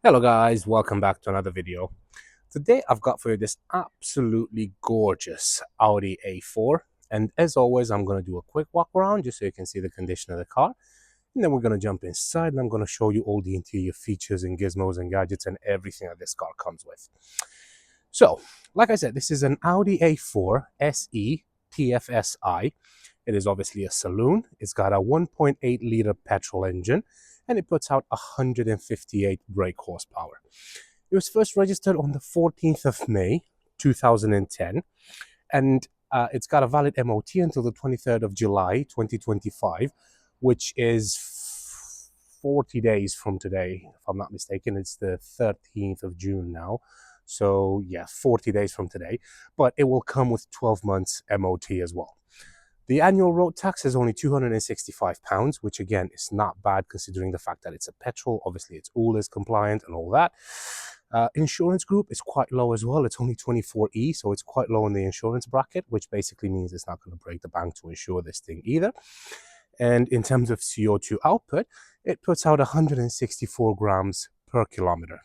Hello guys, welcome back to another video. Today I've got for you this absolutely gorgeous Audi A4, and as always I'm going to do a quick walk around just so you can see the condition of the car, and then we're going to jump inside and I'm going to show you all the interior features and gizmos and gadgets and everything that this car comes with. So, like I said, this is an Audi A4 Se Tfsi. It is obviously a saloon. It's got a 1.8 liter petrol engine and it puts out 158 brake horsepower. It was first registered on the 14th of May 2010, and it's got a valid MOT until the 23rd of July 2025, which is 40 days from today, if I'm not mistaken. It's the 13th of June now. So, yeah, 40 days from today, but it will come with 12 months MOT as well. The annual road tax is only £265, which again is not bad considering the fact that it's a petrol. Obviously, it's ULEZ compliant and all that. Insurance group is quite low as well. It's only 24E, so it's quite low in the insurance bracket, which basically means it's not going to break the bank to insure this thing either. And in terms of CO2 output, it puts out 164 grams per kilometer.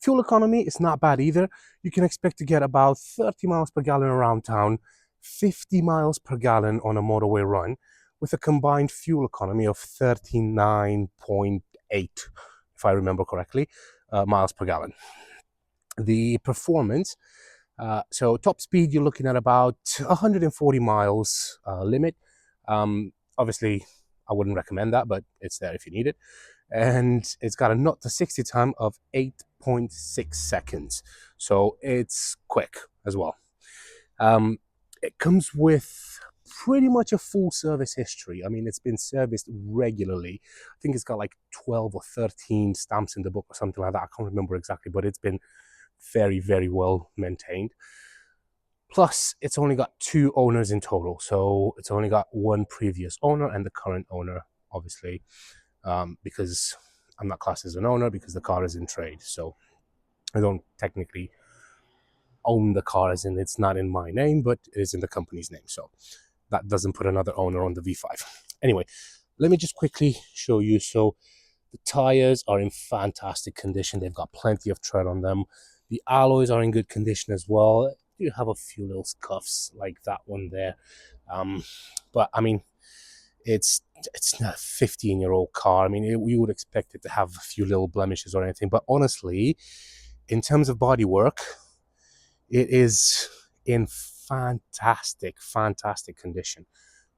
Fuel economy is not bad either. You can expect to get about 30 miles per gallon around town, 50 miles per gallon on a motorway run, with a combined fuel economy of 39.8, if I remember correctly, miles per gallon. The performance, so top speed, you're looking at about 140 miles limit. Obviously, I wouldn't recommend that, but it's there if you need it. And it's got a 0 to 60 time of 8.6 seconds. So it's quick as well. It comes with pretty much a full service history. I mean, it's been serviced regularly. I think it's got like 12 or 13 stamps in the book or something like that. I can't remember exactly, but it's been very, very well maintained. Plus, it's only got 2 owners in total. So it's only got one previous owner and the current owner, obviously, because I'm not classed as an owner because the car is in trade. So I don't technically own the car, as in it's not in my name, but it is in the company's name. So that doesn't put another owner on the V5. Anyway, let me just quickly show you. So the tires are in fantastic condition. They've got plenty of tread on them. The alloys are in good condition as well. You have a few little scuffs like that one there. But I mean, it's not a 15-year-old car. I mean, you would expect it to have a few little blemishes or anything. But honestly, in terms of bodywork, it is in fantastic, fantastic condition.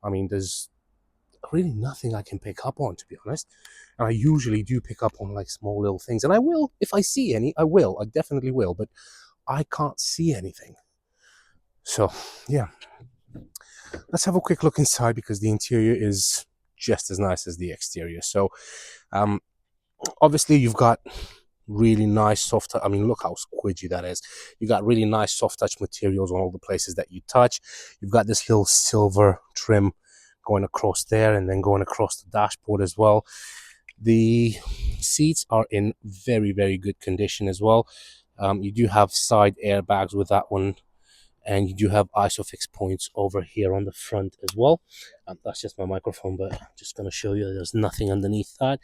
I mean, there's really nothing I can pick up on, to be honest. And I usually do pick up on like small little things. And I will, if I see any, I will. I definitely will. But I can't see anything. So, yeah. Let's have a quick look inside because the interior is just as nice as the exterior. So, obviously, you've got really nice soft, I mean, look how squidgy that is. You got really nice soft touch materials on all the places that you touch. You've got this little silver trim going across there and then going across the dashboard as well. The seats are in very, very good condition as well. You do have side airbags with that one, and you do have isofix points over here on the front as well. That's just my microphone, but I'm just going to show you there's nothing underneath that.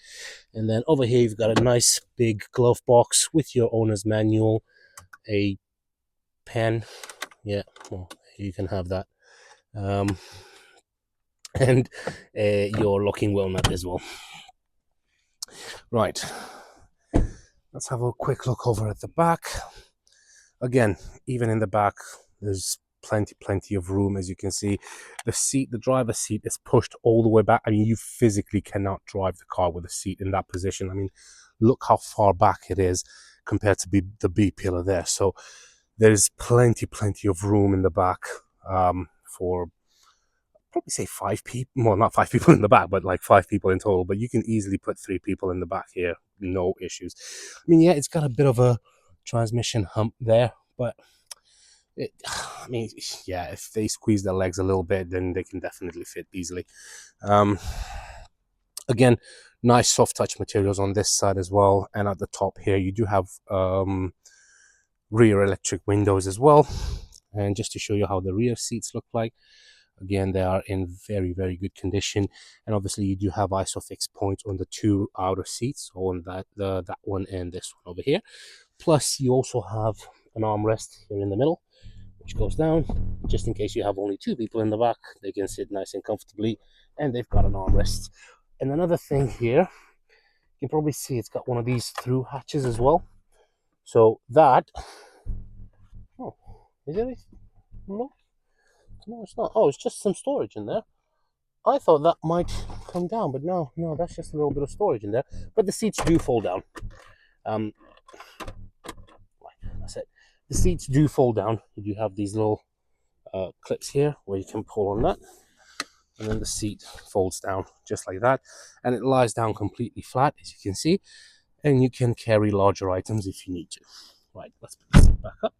And then over here you've got a nice big glove box with your owner's manual, a pen, yeah, well, you can have that, and your locking wheel nut as well. Right, let's have a quick look over at the back. Again, even in the back, there's plenty of room. As you can see, the driver's seat is pushed all the way back. I mean, you physically cannot drive the car with a seat in that position. I mean, look how far back it is compared to the B pillar there. So there's plenty of room in the back for probably say 5 people. Well, not 5 people in the back, but like 5 people in total. But you can easily put 3 people in the back here, no issues. I mean, yeah, it's got a bit of a transmission hump there, but I mean, yeah, if they squeeze their legs a little bit, then they can definitely fit easily. Again, nice soft touch materials on this side as well, and at the top here you do have rear electric windows as well. And just to show you how the rear seats look like, Again, they are in very, very good condition. And obviously you do have isofix points on the two outer seats, so on that one and this one over here. Plus you also have an armrest here in the middle, which goes down just in case you have only two people in the back. They can sit nice and comfortably, and they've got an armrest. And another thing here, you can probably see it's got one of these through hatches as well. So that, oh, is it? No, no, it's not. Oh, it's just some storage in there. I thought that might come down, but no, that's just a little bit of storage in there. But the seats do fold down. Right, that's it. The seats do fold down. You do have these little clips here where you can pull on that, and then the seat folds down just like that, and it lies down completely flat, as you can see, and you can carry larger items if you need to. Right, let's put the seat back up.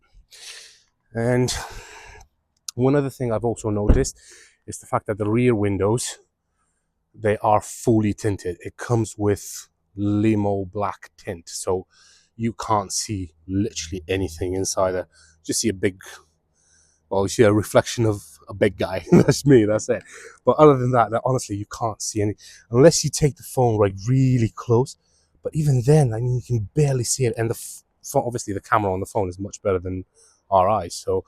And one other thing I've also noticed is the fact that the rear windows, they are fully tinted. It comes with limo black tint, so you can't see literally anything inside there. Just see a big, well, you see a reflection of a big guy. That's me, that's it. But other than that, honestly, you can't see any, unless you take the phone right really close. But even then, I mean, you can barely see it. And obviously the camera on the phone is much better than our eyes. So,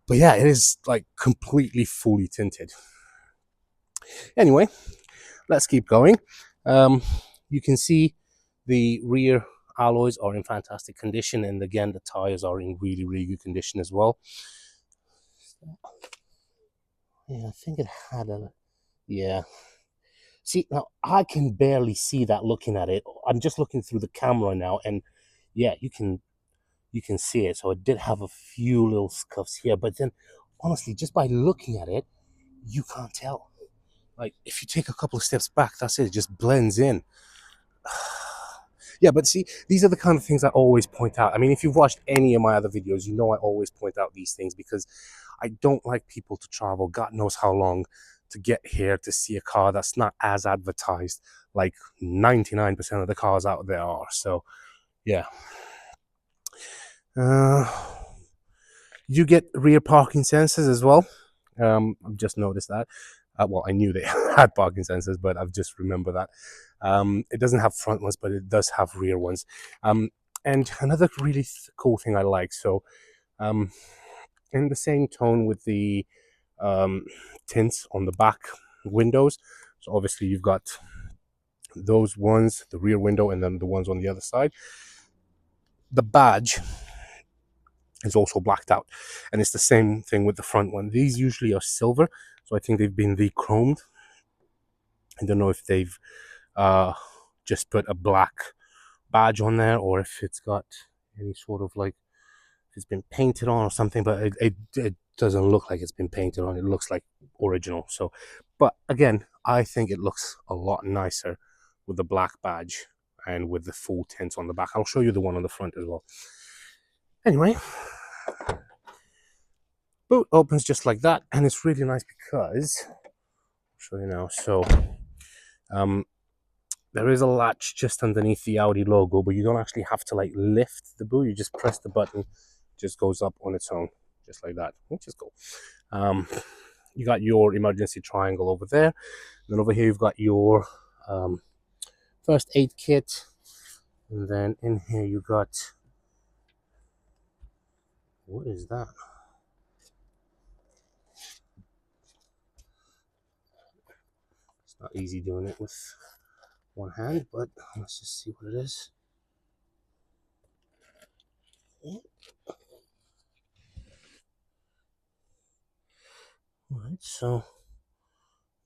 but yeah, it is like completely fully tinted. Anyway, let's keep going. You can see the rear alloys are in fantastic condition, and again, the tires are in really, really good condition as well. Yeah, I think it had a, yeah. See, now I can barely see that looking at it. I'm just looking through the camera now, and yeah, you can see it. So it did have a few little scuffs here, but then honestly, just by looking at it, you can't tell. Like, if you take a couple of steps back, that's it. It just blends in. Yeah, but see, these are the kind of things I always point out. I mean, if you've watched any of my other videos, you know I always point out these things because I don't like people to travel God knows how long to get here to see a car that's not as advertised like 99% of the cars out there are. So, yeah. You get rear parking sensors as well. I've just noticed that. Well, I knew they had parking sensors, but I've just remembered that. It doesn't have front ones, but it does have rear ones. And another really cool thing I like, so in the same tone with the tints on the back windows, so obviously you've got those ones, the rear window, and then the ones on the other side. The badge is also blacked out, and it's the same thing with the front one. These usually are silver, so I think they've been de-chromed. I don't know if they've just put a black badge on there, or if it's got any sort of like, if it's been painted on or something, but it doesn't look like it's been painted on. It looks like original. So, but again, I think it looks a lot nicer with the black badge and with the full tint on the back. I'll show you the one on the front as well. Anyway, boot opens just like that, and it's really nice because I'll show you now. So there is a latch just underneath the Audi logo, but you don't actually have to like lift the boot. You just press the button, it just goes up on its own, just like that, which is cool. You got your emergency triangle over there. Then over here you've got your first aid kit, and then in here you got, what is that? It's not easy doing it with one hand, but let's just see what it is. Alright, so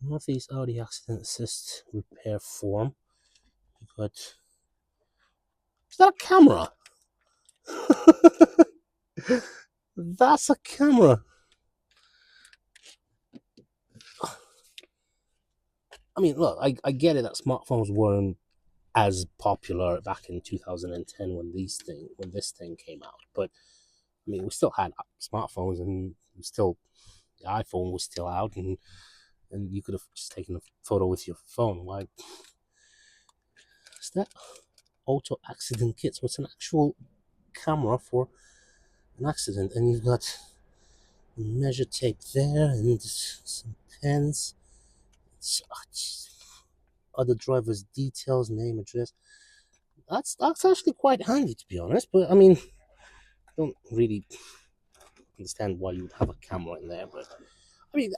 Northeast Audi Accident Assist Repair Form. You got, is that a camera? That's a camera. I mean, look, I get it that smartphones weren't as popular back in 2010 when this thing came out, but I mean, we still had smartphones, and still the iPhone was still out, and you could have just taken a photo with your phone. Why? Is that auto accident kit? So it's an actual camera for an accident, and you've got Measure tape there, and some pens. Other driver's details, name, address. That's actually quite handy, to be honest. But I mean, I don't really understand why you would have a camera in there. But I mean,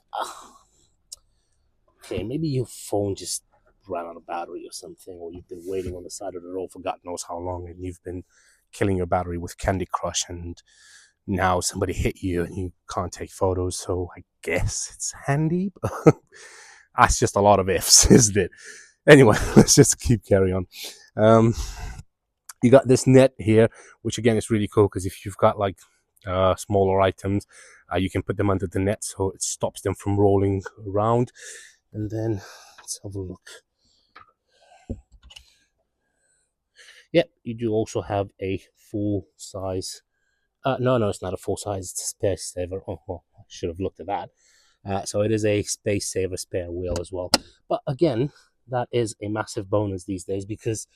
okay, maybe your phone just ran out of battery or something, or you've been waiting on the side of the road for God knows how long, and you've been killing your battery with Candy Crush, and now somebody hit you and you can't take photos. So I guess it's handy. That's just a lot of ifs, isn't it? Anyway, let's just keep carry on. You got this net here, which again is really cool because if you've got like smaller items, you can put them under the net so it stops them from rolling around. And then let's have a look. Yep, you do also have a full size. No, it's not a full size. It's a space saver. Oh, well, I should have looked at that. So it is a space saver spare wheel as well. But again, that is a massive bonus these days because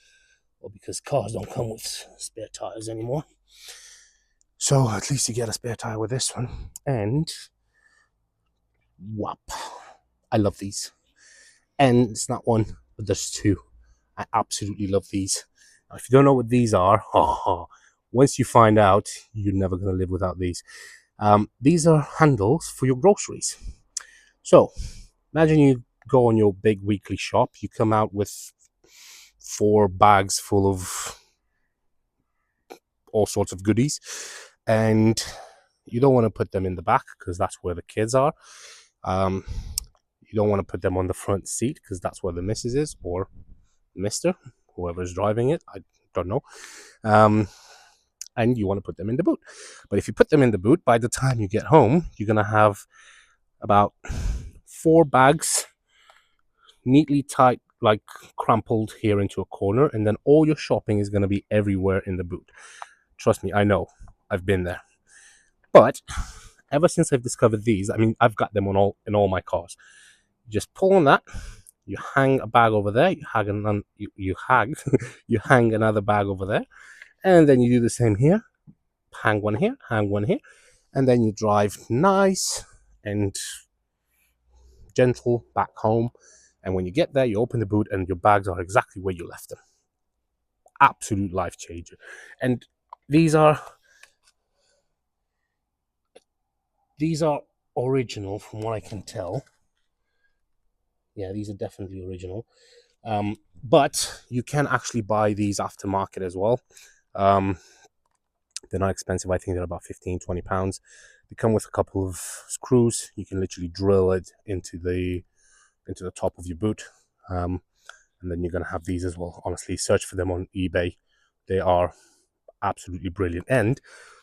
cars don't come with spare tires anymore. So at least you get a spare tire with this one. And whop. I love these. And it's not one, but there's two. I absolutely love these. Now, if you don't know what these are, once you find out, you're never going to live without these. These are handles for your groceries. So imagine you go on your big weekly shop, you come out with 4 bags full of all sorts of goodies, and you don't want to put them in the back because that's where the kids are. You don't want to put them on the front seat because that's where the missus is, or mister, whoever's driving it. I don't know. And you want to put them in the boot. But if you put them in the boot, by the time you get home, you're going to have about 4 bags neatly tied, like crumpled here into a corner, and then all your shopping is going to be everywhere in the boot. Trust me, I know. I've been there. But ever since I've discovered these, I mean, I've got them in all my cars. You just pull on that, you hang a bag over there, you hang another bag over there, and then you do the same here. Hang one here, and then you drive nice and gentle back home. And when you get there, you open the boot, and your bags are exactly where you left them. Absolute life changer. And these are original from what I can tell. Yeah, these are definitely original. But you can actually buy these aftermarket as well. They're not expensive. I think they're about 15-20 pounds. They come with a couple of screws. You can literally drill it into the top of your boot. And then you're going to have these as well. Honestly, search for them on eBay. They are absolutely brilliant. And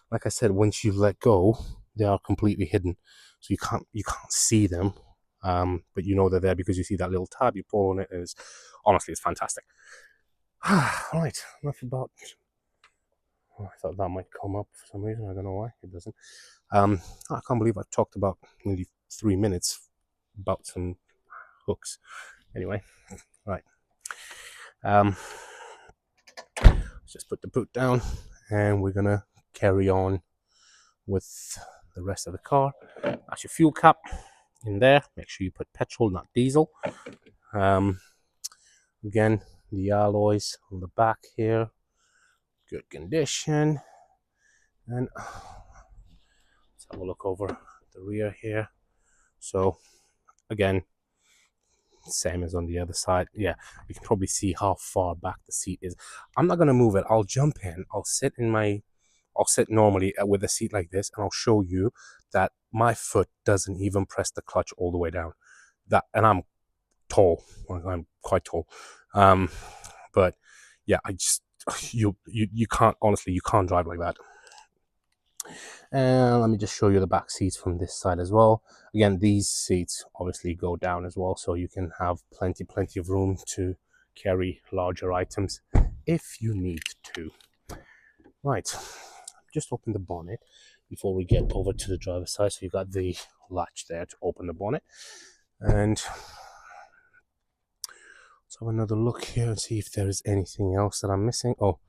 like I said, once you let go, they are completely hidden. So you can't see them. But you know they're there because you see that little tab, you pull on it, and it's fantastic. Right, enough about. Oh, I thought that might come up for some reason. I don't know why it doesn't. I can't believe I talked about nearly 3 minutes about some hooks. Anyway, right. Let's just put the boot down, and we're gonna carry on with the rest of the car. That's your fuel cap in there. Make sure you put petrol, not diesel. Again, the alloys on the back here, good condition. And let's have a look over the rear here. So again, same as on the other side. Yeah, you can probably see how far back the seat is. I'm not gonna move it. I'll jump in. I'll sit normally with a seat like this, and I'll show you that my foot doesn't even press the clutch all the way down. And I'm tall. I'm quite tall. But yeah, you can't, honestly, you can't drive like that. And let me just show you the back seats from this side as well. Again, these seats obviously go down as well, so you can have plenty of room to carry larger items if you need to. Right, just open the bonnet before we get over to the driver's side. So you've got the latch there to open the bonnet. And let's have another look here and see if there is anything else that I'm missing. Oh,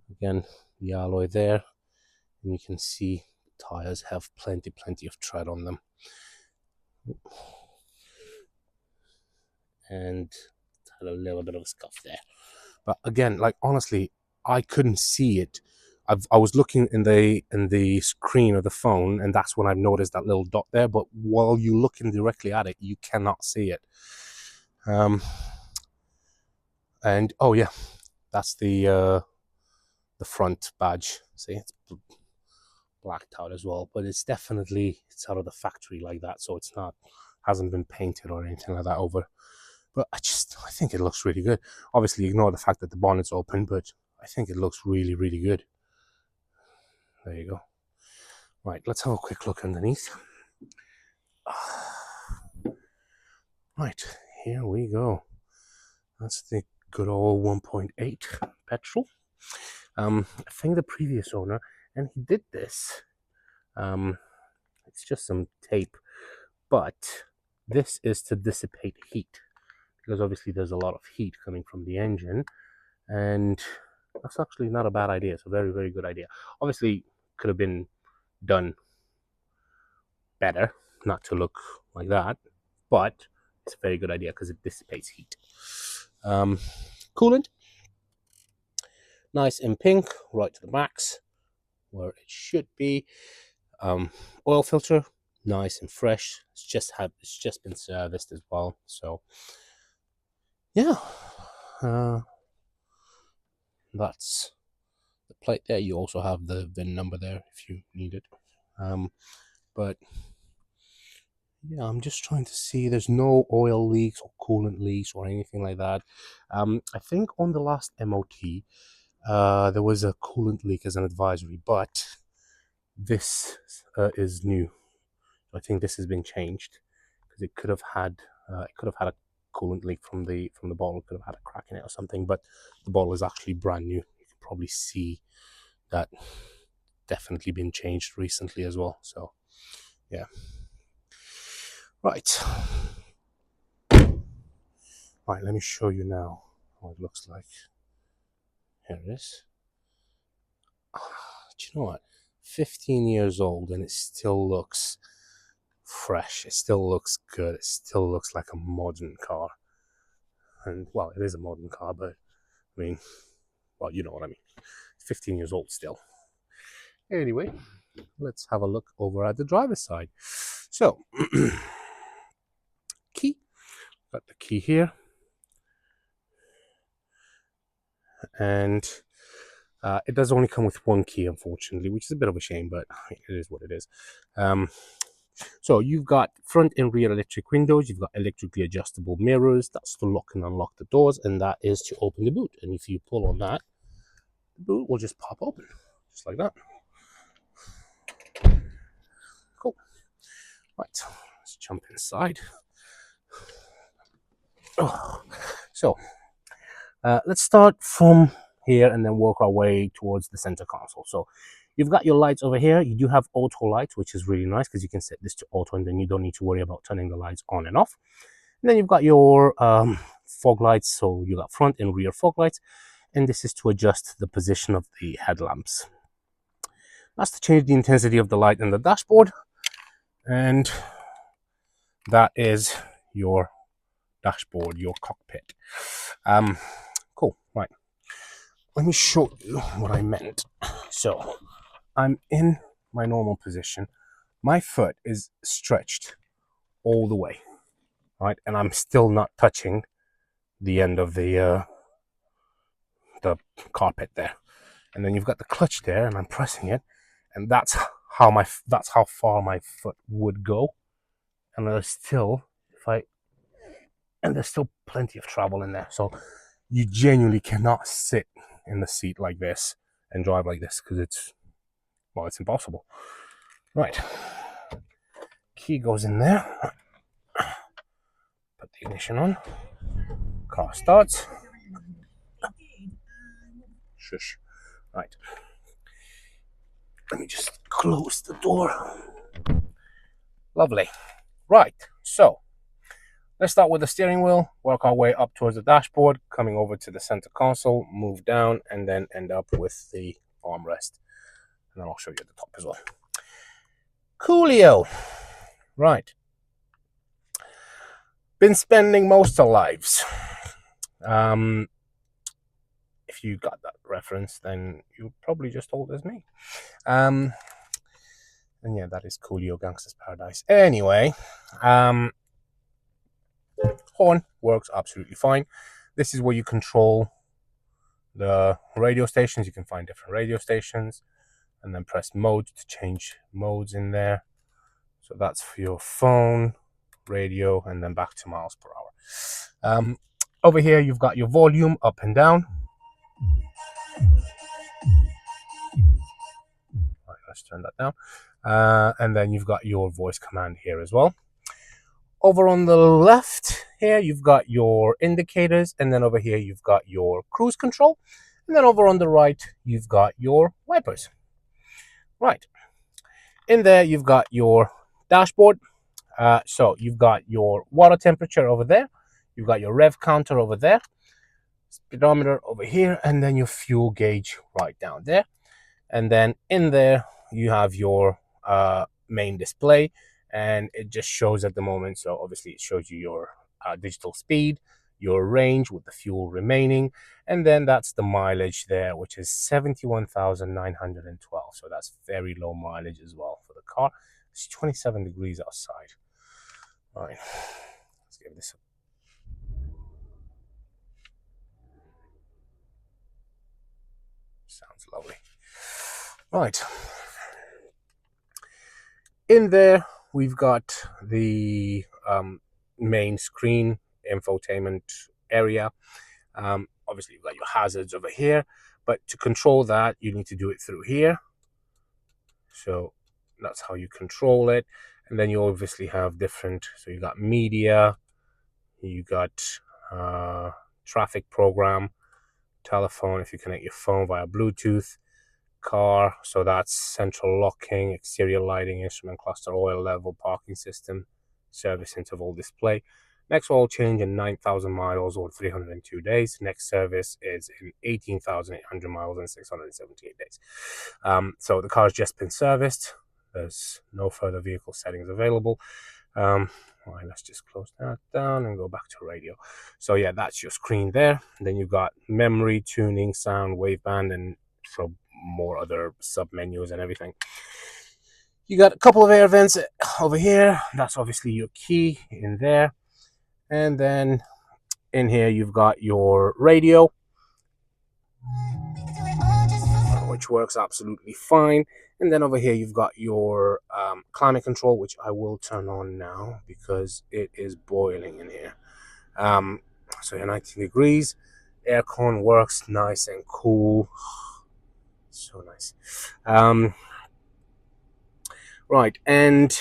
again, the alloy there. And you can see tires have plenty of tread on them, and had a little bit of a scuff there. But again, like honestly, I couldn't see it. I was looking in the screen of the phone, and that's when I've noticed that little dot there. But while you're looking directly at it, you cannot see it. And oh yeah, that's the front badge. See, it's blacked out as well, but it's definitely out of the factory like that, so it's not hasn't been painted or anything like that over. But I think it looks really good. Obviously, ignore the fact that the bonnet's open, but I think it looks really good. There you go. Right, let's have a quick look underneath. Right, here we go. That's the good old 1.8 petrol. I think the previous owner, and he did this. It's just some tape, but this is to dissipate heat, because obviously there's a lot of heat coming from the engine, and that's actually not a bad idea. It's a very good idea. Obviously, could have been done better, not to look like that, but it's a very good idea because it dissipates heat. Coolant, nice in pink, right to the max, where it should be. Oil filter, nice and fresh. It's just been serviced as well. So yeah, that's the plate there. You also have the VIN number there if you need it. But yeah, I'm just trying to see. There's no oil leaks or coolant leaks or anything like that. I think on the last MOT, there was a coolant leak as an advisory, but this is new. I think this has been changed because it could have had a coolant leak from the bottle. Could have had a crack in it or something, but the bottle is actually brand new. You can probably see that definitely been changed recently as well. So yeah. Right, let me show you now how it looks like. Here it is. Do you know what? 15 years old and it still looks fresh. It still looks good. It still looks like a modern car. And well, it is a modern car, but I mean, well, you know what I mean. 15 years old still. Anyway, let's have a look over at the driver's side. So, key. Got the key here. And it does only come with one key, unfortunately, which is a bit of a shame, but it is what it is. So you've got front and rear electric windows. You've got electrically adjustable mirrors. That's to lock and unlock the doors, and that is to open the boot. And if you pull on that, the boot will just pop open, just like that. Cool. Right, let's jump inside. So let's start from here and then work our way towards the center console. So you've got your lights over here. You do have auto lights, which is really nice because you can set this to auto and then you don't need to worry about turning the lights on and off. And then you've got your fog lights. So you got front and rear fog lights, and this is to adjust the position of the headlamps. That's to change the intensity of the light in the dashboard, and that is your dashboard, your cockpit. Cool. Right, let me show you what I meant. So I'm in my normal position. My foot is stretched all the way, right? And I'm still not touching the end of the carpet there. And then you've got the clutch there, and I'm pressing it, and that's how far my foot would go. And there's still plenty of travel in there. So you genuinely cannot sit in the seat like this and drive like this because it's impossible. Right, key goes in there. Put the ignition on. Car starts. Shush. Right. Let me just close the door. Lovely. Right, so let's start with the steering wheel, work our way up towards the dashboard, coming over to the center console, move down, and then end up with the armrest. And then I'll show you at the top as well. Coolio. Right. Been spending most of lives. Um, if you got that reference, then you probably just told as me. And yeah, that is Coolio Gangsta's Paradise. Anyway, horn works absolutely fine. This is where you control the radio stations. You can find different radio stations and then press mode to change modes in there. So that's for your phone, radio, and then back to miles per hour. Over here, you've got your volume up and down. Right, let's turn that down. And then you've got your voice command here as well. Over on the left here, you've got your indicators, and then over here, you've got your cruise control. And then over on the right, you've got your wipers. Right. In there, you've got your dashboard. So you've got your water temperature over there. You've got your rev counter over there. Speedometer over here. And then your fuel gauge right down there. And then in there, you have your main display. And it just shows at the moment. So obviously, it shows you your digital speed, your range with the fuel remaining. And then that's the mileage there, which is 71,912. So that's very low mileage as well for the car. It's 27 degrees outside. All right, let's give this a... Sounds lovely. Right. In there, we've got the main screen infotainment area. Obviously, you've got your hazards over here, but to control that, you need to do it through here. So that's how you control it. And then you obviously have different, so you got media, you got traffic program, telephone, if you connect your phone via Bluetooth, car, so that's central locking, exterior lighting, instrument cluster, oil level, parking system, service interval display. Next oil change in 9,000 miles or 302 days. Next service is in 18,800 miles and 678 days. So the car's just been serviced. There's no further vehicle settings available. All right, let's just close that down and go back to radio. So yeah, that's your screen there. And then you've got memory, tuning, sound, waveband, and so more other sub menus and everything. You got a couple of air vents over here. That's obviously your key in there. And then in here, you've got your radio, which works absolutely fine. And then over here, you've got your climate control, which I will turn on now because it is boiling in here. So you're 19 degrees. Aircon works nice and cool. So nice. Right, and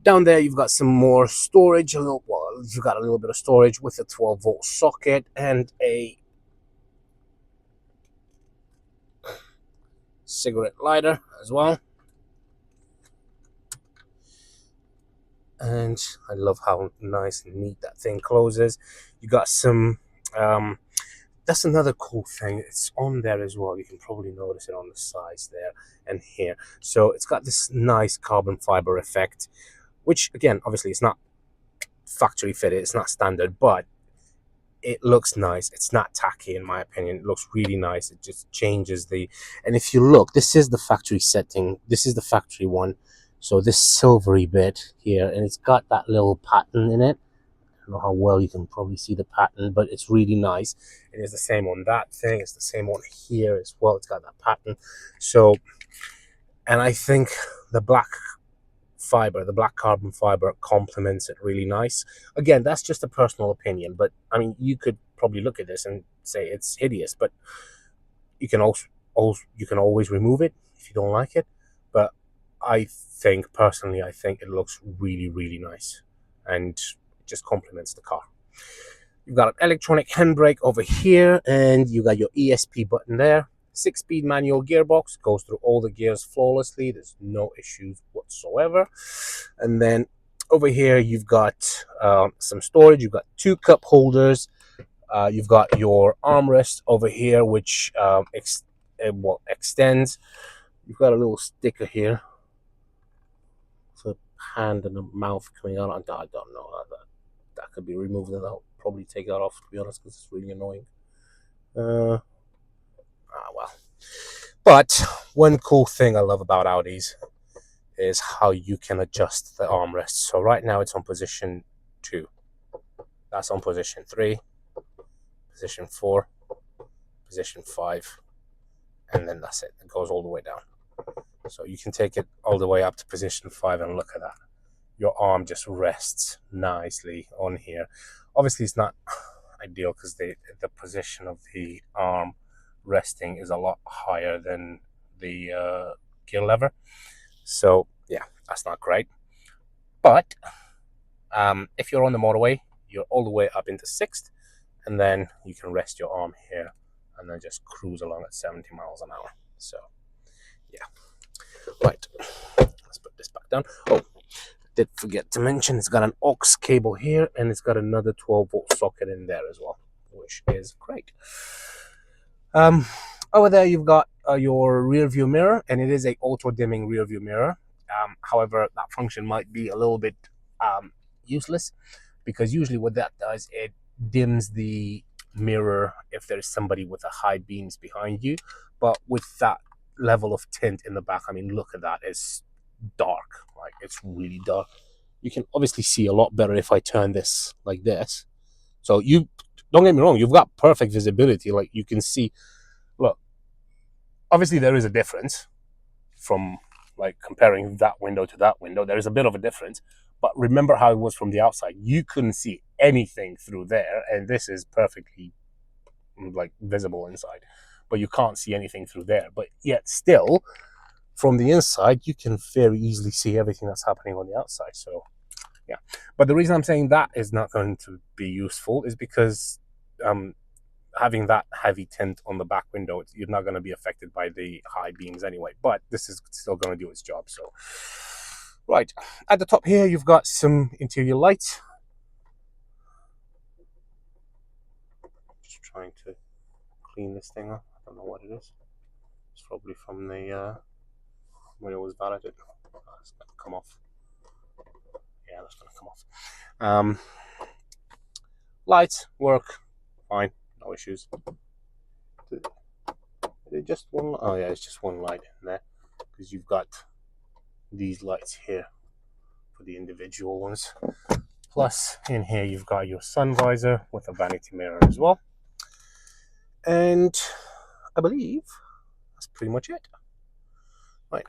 down there you've got some more storage. You've got a little bit of storage with a 12-volt socket and a cigarette lighter as well. And I love how nice and neat that thing closes. You got some that's another cool thing. It's on there as well. You can probably notice it on the sides there and here. So it's got this nice carbon fiber effect, which again, obviously it's not factory fitted, it's not standard, but it looks nice. It's not tacky in my opinion. It looks really nice. It just changes the, and if you look, this is the factory setting. This is the factory one. So this silvery bit here, and it's got that little pattern in it. I don't know how well you can probably see the pattern, but it's really nice. And it's the same on that thing. It's the same on here as well. It's got that pattern. So, and I think the black fiber, the black carbon fiber complements it really nice. Again, that's just a personal opinion, but I mean, you could probably look at this and say it's hideous, but you can always remove it if you don't like it. But I think personally, I think it looks really, really nice and just complements the car. You've got an electronic handbrake over here, and you got your ESP button there. 6-speed manual gearbox, goes through all the gears flawlessly. There's no issues whatsoever. And then over here, you've got some storage. You've got 2 cup holders. You've got your armrest over here, which extends. You've got a little sticker here hand and a mouth coming out. I don't know. That could be removed, and I'll probably take that off, to be honest, because it's really annoying. Well. But one cool thing I love about Audis is how you can adjust the armrest. So right now it's on position 2. That's on position 3, position 4, position 5, and then that's it. It goes all the way down. So you can take it all the way up to position 5, and look at that. Your arm just rests nicely on here. Obviously it's not ideal because the position of the arm resting is a lot higher than the gear lever. So yeah, that's not great. But if you're on the motorway, you're all the way up into 6th, and then you can rest your arm here and then just cruise along at 70 miles an hour. So yeah. Right, let's put this back down. Oh, did forget to mention it's got an aux cable here, and it's got another 12-volt socket in there as well, which is great. Over there you've got your rear view mirror, and it is a auto dimming rear view mirror. However, that function might be a little bit useless, because usually what that does, it dims the mirror if there's somebody with a high beams behind you. But with that level of tint in the back, I mean, look at that, it's dark. Like, it's really dark. You can obviously see a lot better if I turn this like this. So you don't get me wrong, you've got perfect visibility. Like, you can see, look, obviously there is a difference from like comparing that window to that window. There is a bit of a difference, but remember how it was from the outside. You couldn't see anything through there, and this is perfectly like visible inside, but you can't see anything through there. But yet still, from the inside, you can very easily see everything that's happening on the outside. So yeah, but the reason I'm saying that is not going to be useful is because having that heavy tint on the back window, you're not going to be affected by the high beams anyway, but this is still going to do its job. So right, at the top here you've got some interior lights. Just trying to clean this thing up. I don't know what it is. It's probably from the when it was validated. Oh, it's going to come off. Yeah, that's going to come off. Lights work fine, no issues. Is it just one? Oh yeah, it's just one light in there, because you've got these lights here for the individual ones. Plus in here you've got your sun visor with a vanity mirror as well. And I believe that's pretty much it. Right,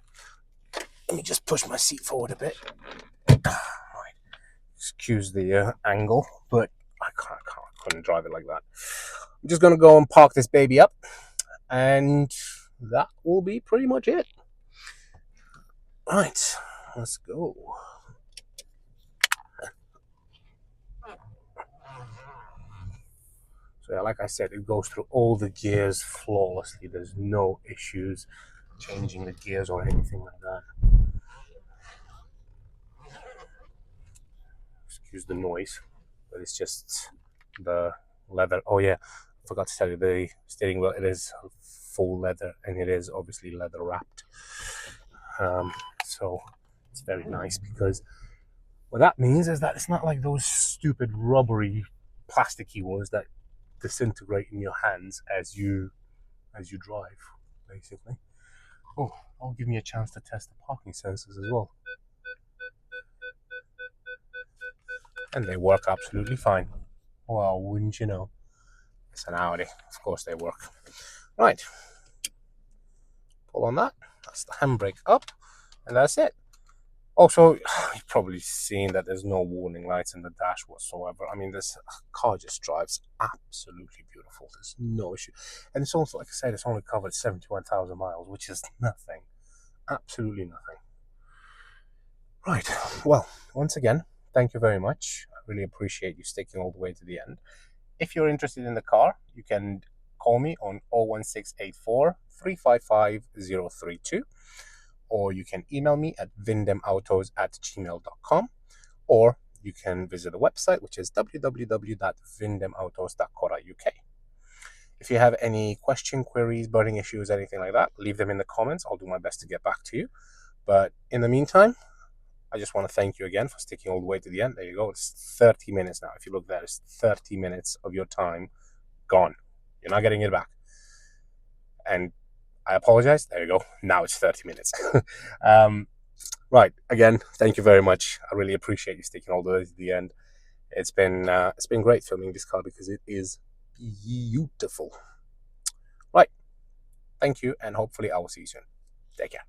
let me just push my seat forward a bit. Right, excuse the angle, but I couldn't drive it like that. I'm just gonna go and park this baby up, and that will be pretty much it. Right, let's go. So yeah, like I said, it goes through all the gears flawlessly. There's no issues changing the gears or anything like that. Excuse the noise, but it's just the leather. Oh yeah, I forgot to tell you, the steering wheel, it is full leather, and it is obviously leather wrapped. So it's very nice, because what that means is that it's not like those stupid rubbery plasticky ones that disintegrate in your hands as you drive, basically. Oh, that'll give me a chance to test the parking sensors as well. And they work absolutely fine. Well, wouldn't you know? It's an Audi. Of course they work. Right. Pull on that. That's the handbrake up. And that's it. Also, you've probably seen that there's no warning lights in the dash whatsoever. I mean, this car just drives absolutely beautiful. There's no issue. And it's also, like I said, it's only covered 71,000 miles, which is nothing. Absolutely nothing. Right. Well, once again, thank you very much. I really appreciate you sticking all the way to the end. If you're interested in the car, you can call me on 01684 355 032. Or you can email me at vindemautos@gmail.com, or you can visit the website, which is www.vindemautos.co.uk. If you have any question, queries, burning issues, anything like that, leave them in the comments. I'll do my best to get back to you. But in the meantime, I just want to thank you again for sticking all the way to the end. There you go. It's 30 minutes now. If you look there, it's 30 minutes of your time gone. You're not getting it back. And I apologize. There you go. Now it's 30 minutes. Right. Again, thank you very much. I really appreciate you sticking all the way to the end. It's been great filming this car because it is beautiful. Right. Thank you, and hopefully I will see you soon. Take care.